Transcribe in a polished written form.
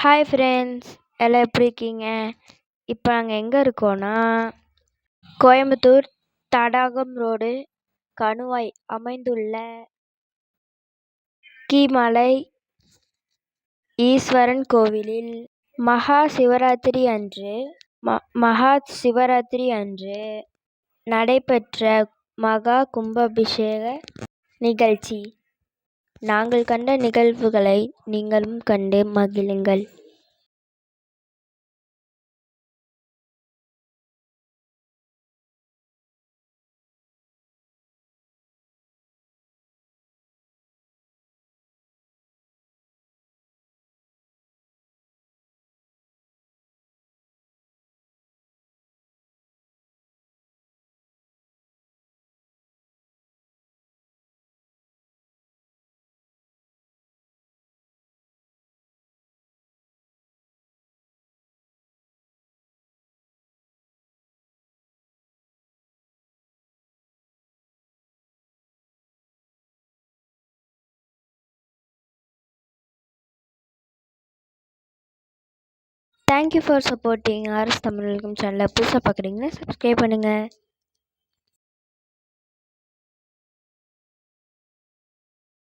Hi friends, எல்லாம் எப்படி இருக்கீங்க? இப்போ நாங்கள் எங்கே இருக்கோன்னா, கோயம்புத்தூர் தடாகம் ரோடு கணுவாய் அமைந்துள்ள கீமலை ஈஸ்வரன் கோவிலில் மகா சிவராத்திரி அன்று நடைபெற்ற மகா கும்பாபிஷேக நிகழ்ச்சி. நாங்கள் கண்ட நிகழ்வுகளை நீங்களும் கண்டு மகிழுங்கள். Thank you for supporting RS Tamil welcome சேனலை. புதுசாக பார்க்குறீங்கன்னா சப்ஸ்கிரைப் பண்ணுங்கள்.